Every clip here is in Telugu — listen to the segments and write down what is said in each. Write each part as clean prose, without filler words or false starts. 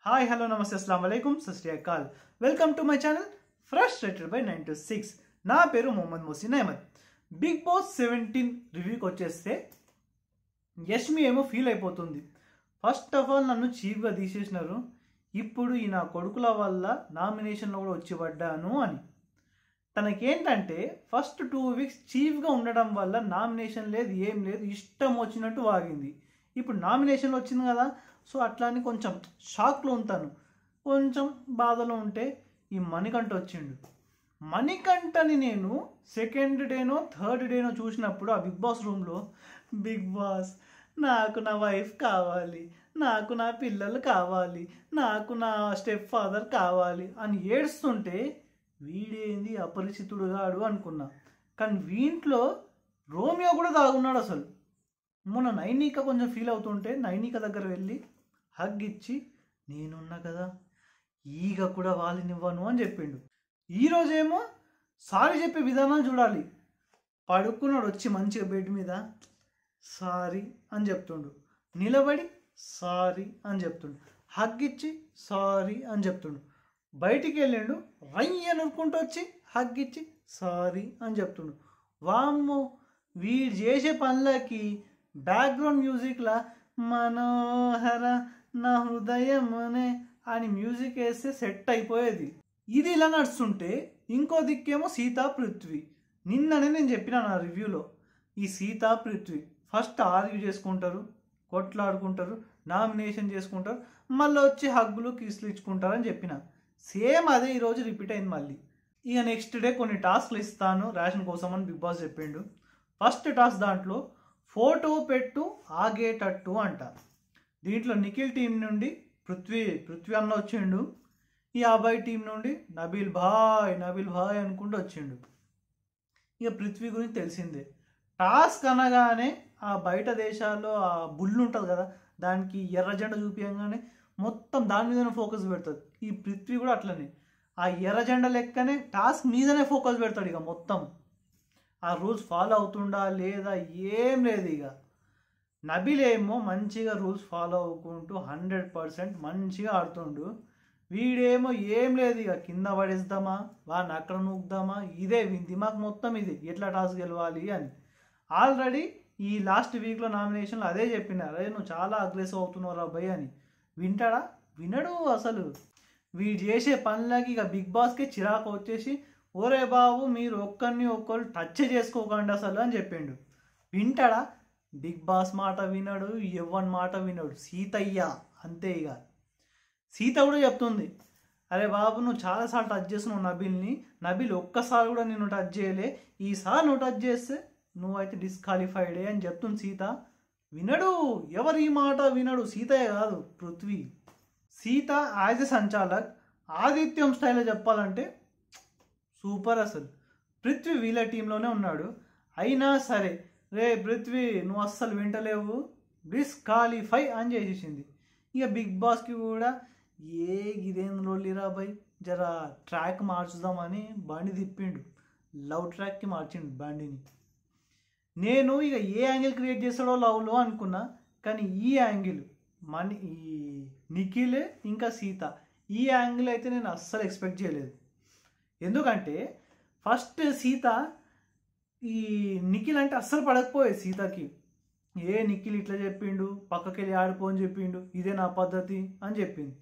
హాయ్ హలో నమస్తే అస్సలాము అలైకుం సస్రియాకాల్ welcome to my channel frustrated by 926. నా పేరు మొహమ్మద్ మొహసిన్ అహ్మద్. బిగ్ బాస్ 17 రివ్యూకి వచ్చేస్తే యష్మి ఏమో ఫీల్ అయిపోతుంది. ఫస్ట్ ఆఫ్ ఆల్ నన్ను చీఫ్గా తీసేసినారు, ఇప్పుడు ఈ నా కొడుకుల వల్ల నామినేషన్లో కూడా వచ్చి పడ్డాను అని. తనకేంటంటే ఫస్ట్ 2 వీక్స్ చీఫ్గా ఉండడం వల్ల నామినేషన్ లేదు, ఏం లేదు, ఇష్టం వచ్చినట్టు వాగింది. ఇప్పుడు నామినేషన్లో వచ్చింది కదా, సో అట్లా అని కొంచెం షాక్లో ఉంటాను, కొంచెం బాధలో ఉంటే ఈ మణికంఠ వచ్చిండు. మణికంఠని నేను సెకండ్ డేనో థర్డ్ డేనో చూసినప్పుడు ఆ బిగ్ బాస్ రూమ్లో, బిగ్ బాస్ నాకు నా వైఫ్ కావాలి, నాకు నా పిల్లలు కావాలి, నాకు నా స్టెప్ ఫాదర్ కావాలి అని ఏడుస్తుంటే వీడేంది అపరిచితుడుగాడు అనుకున్నా. కానీ వీంట్లో రోమియో కూడా దాగున్నాడు. అసలు మొన్న నైనిక కొంచెం ఫీల్ అవుతుంటే నైనిక దగ్గర వెళ్ళి హగ్ ఇచ్చి నేనున్నా కదా, ఈగ కూడా వాళ్ళనివ్వను అని చెప్పిండు. ఈరోజేమో సారీ చెప్పే విధానం చూడాలి. పడుకున్నాడు వచ్చి మంచిగా బెడ్ మీద సారీ అని చెప్తుండు, నిలబడి సారీ అని చెప్తుండు, హగ్ ఇచ్చి సారీ అని చెప్తుండు. బయటికి వెళ్ళిండు, రయ్య అనుకుంటూ వచ్చి హగ్ ఇచ్చి సారీ అని చెప్తుండు. వామ్మో, వీడు చేసే పనులకి బ్యాక్గ్రౌండ్ మ్యూజిక్లా మనోహర నా హృదయమనే అని మ్యూజిక్ వేస్తే సెట్ అయిపోయేది. ఇది ఇలా నడుస్తుంటే ఇంకో దిక్కేమో సీతా పృథ్వీ. నిన్ననే నేను చెప్పిన నా రివ్యూలో, ఈ సీతా పృథ్వీ ఫస్ట్ ఆర్గ్యూ చేసుకుంటారు, కొట్లాడుకుంటారు, నామినేషన్ చేసుకుంటారు, మళ్ళీ వచ్చి హగ్గులు కిస్లు ఇచ్చుకుంటారు అని చెప్పిన. సేమ్ అదే ఈరోజు రిపీట్ అయింది మళ్ళీ. ఇక నెక్స్ట్ డే కొన్ని టాస్క్లు ఇస్తాను రేషన్ కోసం అని బిగ్ బాస్ చెప్పిండు. ఫస్ట్ టాస్క్ దాంట్లో ఫోటో పెట్టు ఆగేటట్టు అంట. దీంట్లో నిఖిల్ టీం నుండి పృథ్వీ అన్న వచ్చిండు, ఈ అబ్బాయి టీం నుండి నబీల్ భాయ్ అనుకుంటూ వచ్చిండు. ఇక పృథ్వీ గురించి తెలిసిందే, టాస్క్ అనగానే ఆ బయట దేశాల్లో ఆ బుల్లు ఉంటుంది కదా, దానికి ఎర్ర జెండా చూపించగానే మొత్తం దాని మీదనే ఫోకస్ పెడతాడు. ఈ పృథ్వీ కూడా అట్లనే ఆ ఎర్ర జెండా లెక్కనే టాస్క్ మీదనే ఫోకస్ పెడతాడు. ఇక మొత్తం ఆ రూల్స్ ఫాలో అవుతుండా లేదా ఏం లేదు. ఇక నబీల్ ఏమో మంచిగా రూల్స్ ఫాలో అవ్వకుంటూ 100% మంచిగా ఆడుతుండు. వీడేమో ఏం లేదు, ఇక కింద పడేద్దామా, వాడిని అక్కడ నూకుదామా, ఇదే దిమాగ్ మొత్తం ఇది ఎట్లా టాస్క్ గెలవాలి అని. ఆల్రెడీ ఈ లాస్ట్ వీక్లో నామినేషన్లో అదే చెప్పినారు, అదే నువ్వు చాలా అగ్రెసివ్ అవుతున్నావు రా భయ్ అని. వింటాడా? వినడు అసలు. వీడు చేసే పనులకి ఇక బిగ్ బాస్కే చిరాకు వచ్చేసి, ఓరే బాబు మీరు ఒక్కరు టచ్ చేసుకోకండి అసలు అని చెప్పిండు. వింటాడా? బిగ్ బాస్ మాట వినడు, ఎవ్వని మాట వినడు. సీతయ్య అంతే. ఇక సీత కూడా చెప్తుంది, అరే బాబు నువ్వు చాలాసార్లు టచ్ చేస్తున్నావు నబీల్ని, నబీల్ ఒక్కసారి కూడా నేను టచ్ చేయలే, ఈసారి నువ్వు టచ్ చేస్తే నువ్వైతే డిస్క్వాలిఫైడే అని చెప్తుంది సీత. వినడు, ఎవరి మాట వినడు. సీతయ్య కాదు, పృథ్వీ. సీత యాజ్ ఎ సంచాలక్ ఆదిత్యం స్టైల్లో చెప్పాలంటే సూపర్. అసలు పృథ్వీ వీళ్ళ టీంలోనే ఉన్నాడు, అయినా సరే రే పృథ్వీ నువ్వు అస్సలు వింటలేవు, డిస్క్వాలిఫై అని చేసేసింది. ఇక బిగ్ బాస్కి కూడా ఇదేం లోలిరా బై, జరా ట్రాక్ మార్చుదామని బండి తిప్పిండు, లవ్ ట్రాక్కి మార్చిండు బండిని. నేను ఇక ఏ యాంగిల్ క్రియేట్ చేస్తాడో లవ్లో అనుకున్నా, కానీ ఈ యాంగిల్ ఈ నిఖిల్ ఇంకా సీత ఈ యాంగిల్ అయితే నేను అస్సలు ఎక్స్పెక్ట్ చేయలేదు. ఎందుకంటే ఫస్ట్ సీత ఈ నిఖిల్ అంటే అస్సలు పడకపోయేది సీతకి. నిఖిల్ ఇట్లా చెప్పిండు, పక్కకెళ్ళి ఆడిపో అని చెప్పిండు, ఇదే నా పద్ధతి అని చెప్పింది.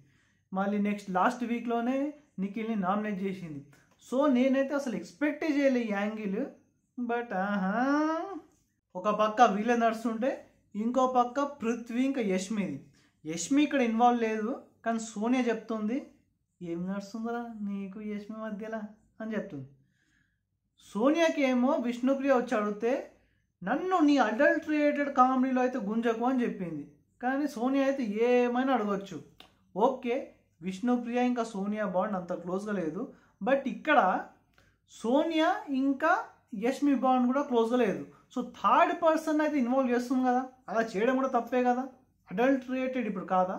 మళ్ళీ నెక్స్ట్ లాస్ట్ వీక్లోనే నిఖిల్ని నామినేట్ చేసింది. సో నేనైతే అసలు ఎక్స్పెక్టే చేయలే ఈ యాంగిల్. బట్ ఒక పక్క వీళ్ళే నడుస్తుంటే ఇంకో పక్క పృథ్వీ ఇంకా యష్మిది. యష్మి ఇక్కడ ఇన్వాల్వ్ లేదు, కానీ సోనియా చెప్తుంది ఏం నడుస్తుందిరా నీకు యష్మి మధ్యలో అని చెప్తుంది. సోనియాకి ఏమో విష్ణుప్రియ వచ్చి అడిగితే నన్ను నీ అడల్ట్రేటెడ్ కామెడీలో అయితే గుంజకు అని చెప్పింది. కానీ సోనియా అయితే ఏమైనా అడగచ్చు. ఓకే, విష్ణుప్రియ ఇంకా సోనియా బాండ్ అంత క్లోజ్గా లేదు, బట్ ఇక్కడ సోనియా ఇంకా యష్మి బాండ్ కూడా క్లోజ్గా లేదు. సో థర్డ్ పర్సన్ అయితే ఇన్వాల్వ్ చేస్తుంది కదా, అలా చేయడం కూడా తప్పే కదా, అడల్ట్రేటెడ్ ఇప్పుడు కాదా.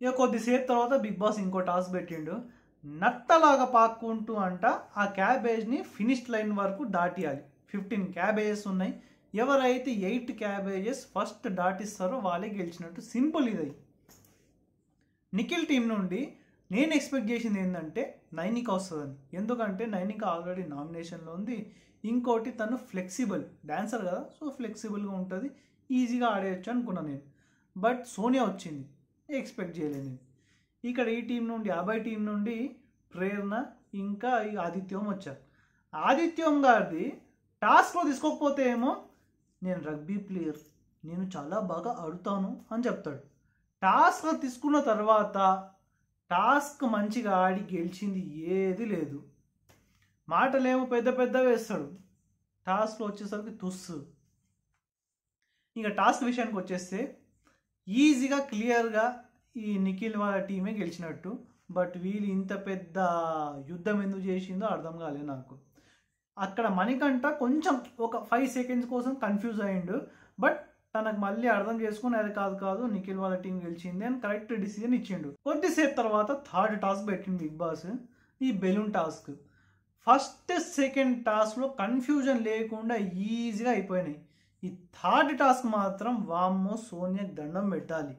ఇక కొద్దిసేపు తర్వాత బిగ్ బాస్ ఇంకో టాస్క్ పెట్టిండు, నట్టలాగా పాక్కుంటూ అంట ఆ క్యాబేజ్ని ఫినిష్ లైన్ వరకు దాటియాలి. 15 క్యాబేజెస్ ఉన్నాయి, ఎవరైతే 8 క్యాబేజెస్ ఫస్ట్ దాటిస్తారో వాళ్ళే గెలిచినట్టు. సింపుల్ ఇది. నిఖిల్ టీం నుండి నేను ఎక్స్పెక్ట్ చేసింది ఏంటంటే నైనిక వస్తుందని. ఎందుకంటే నైనిక ఆల్రెడీ నామినేషన్లో ఉంది. ఇంకోటి తను ఫ్లెక్సిబుల్ డాన్సర్ కదా, సో ఫ్లెక్సిబుల్గా ఉంటుంది, ఈజీగా ఆడేయచ్చు అనుకున్నాను నేను. బట్ సోనియా వచ్చింది, ఎక్స్పెక్ట్ చేయలేదు నేను. ఇక్కడ ఈ టీం నుండి అభయ్ టీం నుండి ప్రేరణ ఇంకా ఈ ఆదిత్యం వచ్చారు. ఆదిత్యం గారిది టాస్క్లో తీసుకోకపోతే ఏమో నేను రగ్బీ ప్లేయర్, నేను చాలా బాగా ఆడుతాను అని చెప్తాడు. టాస్క్లో తీసుకున్న తర్వాత టాస్క్ మంచిగా ఆడి గెలిచింది ఏది లేదు. మాటలేమో పెద్ద పెద్ద వేస్తాడు, టాస్క్లో వచ్చేసరికి తుస్సు. ఇక టాస్క్ విషయానికి వచ్చేస్తే ఈజీగా క్లియర్గా ఈ నిఖిల్ వాళ్ళ టీమే గెలిచినట్టు. బట్ వీళ్ళు ఇంత పెద్ద యుద్ధం ఎందుకు చేసిందో అర్థం కాలేదు నాకు. అక్కడ మణికంఠ కొంచెం ఒక 5 seconds కోసం కన్ఫ్యూజ్ అయ్యిండు. బట్ తనకు మళ్ళీ అర్థం చేసుకుని అది కాదు నిఖిల్ వాళ్ళ టీం గెలిచింది అని కరెక్ట్ డిసిజన్ ఇచ్చిండు. కొద్దిసేపు తర్వాత థర్డ్ టాస్క్ పెట్టిండు బిగ్ బాస్, ఈ బెలూన్ టాస్క్. ఫస్ట్ సెకండ్ టాస్క్లో కన్ఫ్యూజన్ లేకుండా ఈజీగా అయిపోయినాయి. ఈ థర్డ్ టాస్క్ మాత్రం వామ్మో సోనియాకి దండం పెట్టాలి.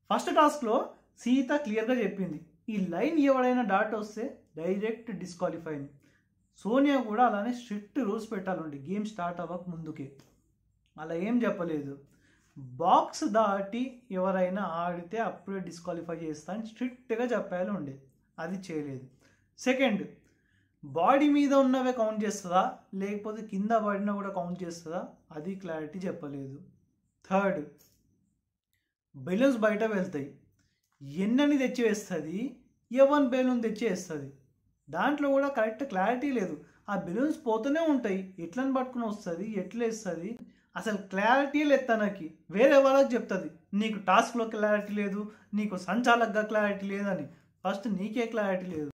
ఫస్ట్ టాస్క్లో సీత క్లియర్గా చెప్పింది, ఈ లైన్ ఎవడైనా డాట్ వస్తే డైరెక్ట్ డిస్క్వాలిఫై అయింది. సోనియా కూడా అలానే స్ట్రిక్ట్ రూల్స్ పెట్టాలండి గేమ్ స్టార్ట్ అవ్వక ముందుకే. అలా ఏం చెప్పలేదు, బాక్స్ దాటి ఎవరైనా ఆడితే అప్పుడే డిస్క్వాలిఫై చేస్తా అని స్ట్రిక్ట్గా చెప్పాలి ఉండే, అది చేయలేదు. సెకండ్, బాడీ మీద ఉన్నవే కౌంట్ చేస్తుందా లేకపోతే కింద పడినా కూడా కౌంట్ చేస్తుందా, అది క్లారిటీ చెప్పలేదు. థర్డ్, బెలూన్స్ బయట వెళ్తాయి, ఎన్నని తెచ్చి వేస్తుంది, ఎవన్ బెలూన్ తెచ్చి వేస్తుంది, దాంట్లో కూడా కరెక్ట్ క్లారిటీ లేదు. ఆ బెలూన్స్ పోతూనే ఉంటాయి, ఎట్లని పట్టుకుని వస్తుంది, ఎట్లా వేస్తుంది, అసలు క్లారిటీ లేదు తనకి. వేరే వాళ్ళకి చెప్తుంది నీకు టాస్క్లో క్లారిటీ లేదు, నీకు సంచాలకుగా క్లారిటీ లేదని. ఫస్ట్ నీకే క్లారిటీ లేదు.